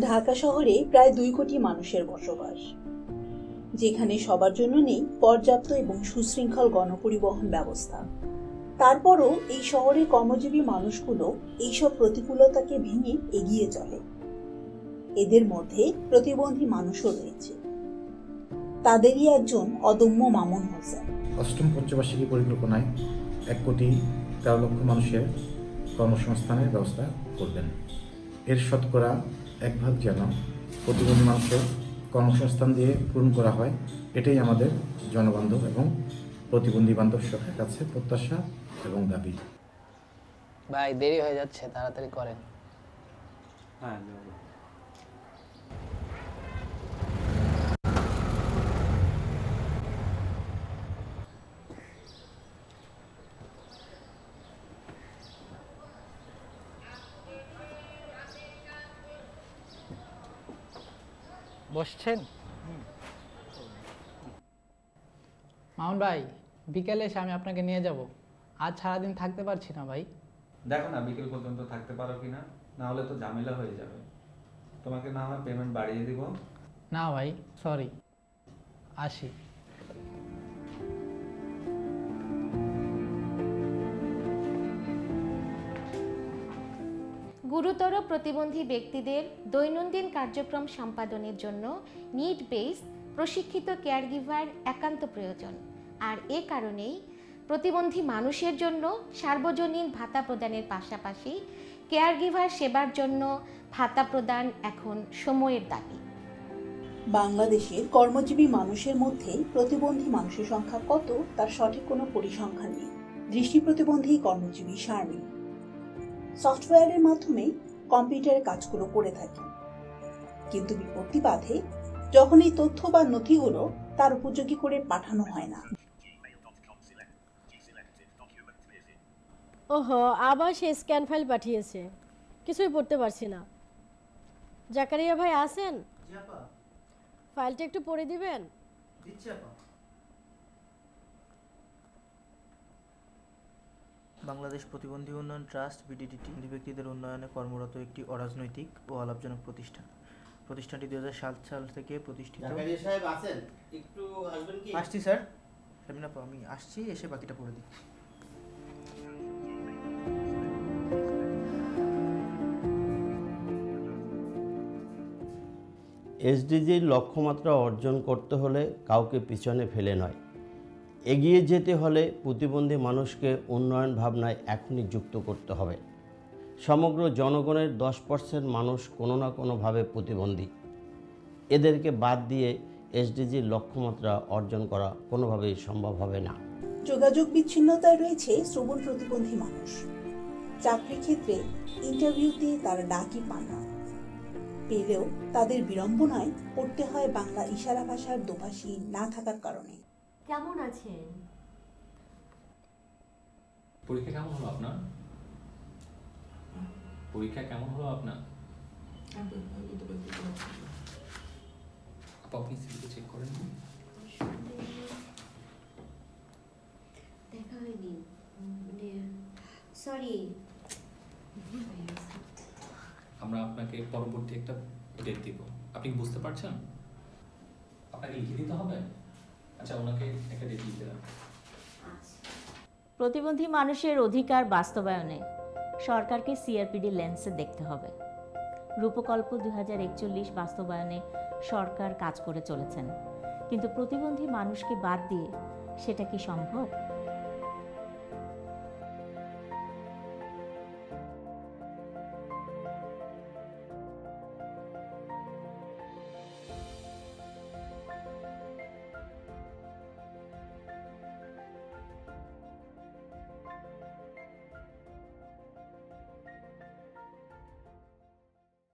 ঢাকা শহরে প্রায় 2 কোটি মানুষের বসবাস, যেখানে সবার জন্য নেই পর্যাপ্ত এবং সুশৃঙ্খল গণপরিবহন ব্যবস্থা। তারপরও এই শহরের কর্মজীবী মানুষগুলো এইসব প্রতিকূলতাকে ভেঙে এগিয়ে চলে। এদের মধ্যে প্রতিবন্ধী মানুষও রয়েছে। তাদেরই একজন অদম্য মামুন হোসেন। অষ্টম পঞ্চবার্ষিকী পরিকল্পনায় 1,13,00,000 মানুষের কর্মসংস্থানের ব্যবস্থা করবেন। এর শতকরা 1 ভাগ যেন প্রতিবন্ধী মানুষের কর্মসংস্থান দিয়ে পূরণ করা হয়, এটাই আমাদের জনবান্ধব এবং প্রতিবন্ধী বান্ধব সরকারের কাছে প্রত্যাশা এবং দাবি। ভাই দেরি হয়ে যাচ্ছে, তাড়াতাড়ি করেন। হ্যাঁ, বসছেন? মামুন ভাই, বিকেলে এসে আমি আপনাকে নিয়ে যাব। আজ সারাদিন থাকতে পারছি না ভাই। দেখো না বিকেল পর্যন্ত থাকতে পারো কিনা, না হলে তো ঝামেলা হয়ে যাবে। তোমাকে না হয় পেমেন্ট বাড়িয়ে দিব। না ভাই, সরি, আসি। গুরুতর প্রতিবন্ধী ব্যক্তিদের দৈনন্দিন কার্যক্রম সম্পাদনের জন্য নিড বেস প্রশিক্ষিত কেয়ারগিভার একান্ত প্রয়োজন। আর এ কারণেই প্রতিবন্ধী মানুষের জন্য সার্বজনীন ভাতা প্রদানের পাশাপাশি কেয়ারগিভার সেবার জন্য ভাতা প্রদান এখন সময়ের দাবি। বাংলাদেশের কর্মজীবী মানুষের মধ্যে প্রতিবন্ধী মানুষের সংখ্যা কত তার সঠিক কোনো পরিসংখ্যান নেই। দৃষ্টি প্রতিবন্ধী কর্মজীবী শারমিন সফটওয়্যারের মাধ্যমে কম্পিউটারের কাজগুলো করে থাকি, কিন্তু বিপত্তি বাধে যখন এই তথ্য বা নথিগুলো তার উপযোগী করে পাঠানো হয় না। ওহো, আবার সে স্ক্যান ফাইল পাঠিয়েছে, কিছুই পড়তে পারছি না। জাকারিয়া ভাই আছেন? ফাইলটা একটু পড়ে দিবেন? বাংলাদেশ প্রতিবন্ধী উন্নয়ন ট্রাস্ট বিডিটিটি ব্যক্তিদের উন্নয়নে কর্মরত একটি অরাজনৈতিক ও অলাভজনক প্রতিষ্ঠান। প্রতিষ্ঠানটি 2007 সাল থেকে প্রতিষ্ঠিত। জাকারিয়া সাহেব আছেন? একটু আসবেন কি? আসছি স্যার। আমি আসছি, এসে বাকিটা পড়ে দিই। এসডিজির লক্ষ্যমাত্রা অর্জন করতে হলে কাউকে পিছনে ফেলে নয়, এগিয়ে যেতে হলে প্রতিবন্ধী মানুষকে উন্নয়ন ভাবনায় এখনই যুক্ত করতে হবে। সমগ্র জনগণের 10% মানুষ কোনো না কোনোভাবে প্রতিবন্ধী। এদেরকে বাদ দিয়ে এসডিজির লক্ষ্যমাত্রা অর্জন করা কোনোভাবেই সম্ভব হবে না। যোগাযোগ বিচ্ছিন্নতায় রয়েছে শ্রবণ প্রতিবন্ধী মানুষ। চাকরির ক্ষেত্রে ইন্টারভিউতে তারা ডাকই পান না, পেলেও তাদের বিড়ম্বনায় পড়তে হয় বাংলা ইশারা ভাষার দোভাষী না থাকার কারণে। কেমন আছেন? পরীক্ষা কেমন হলো আপনার? পরীক্ষা কেমন হলো আপনার? আপনি সিভিটা চেক করেন? দেখা হয়নি, সরি। আমরা আপনাকে পরবর্তী একটা ডেট দিব। আপনি কি বুঝতে পারছেন? আপনাকে লিখে দিতে হবে। আচ্ছা, ওনাকে একটা ডেট লিখে দেন। প্রতিবন্ধী মানুষের অধিকার বাস্তবায়নে সরকারকে সিআরপিডি লেন্সে দেখতে হবে। রূপকল্প 2041 বাস্তবায়নে সরকার কাজ করে চলেছেন, কিন্তু প্রতিবন্ধী মানুষকে বাদ দিয়ে সেটা কি সম্ভব?